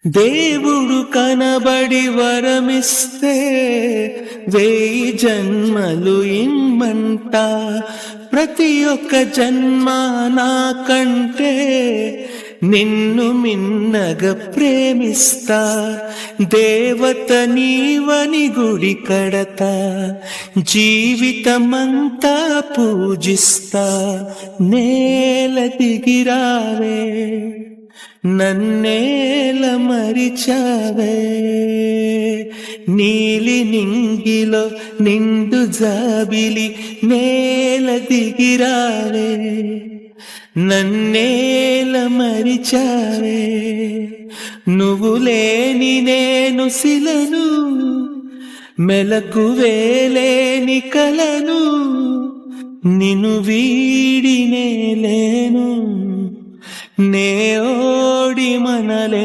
దేవుడు కనబడి వరమిస్తే 1000 జన్మలు ఇమ్మంట. ప్రతి ఒక్క జన్మ నాకంటే నిన్ను మిన్నగా ప్రేమిస్తా. దేవత నీవని గుడి కడతా, జీవితమంతా పూజిస్తా. నేల దిగిరావే, నన్నేల మరిచావే. నీలి నింగిలో నిండు జాబిలి నేల దిగిరావే, నన్నేల మరిచావే. నువ్వు లేని నేను శిలను, మెలకువే లేని కలను. నిన్ను వీడినే లేను, నే ఓడి మనలే.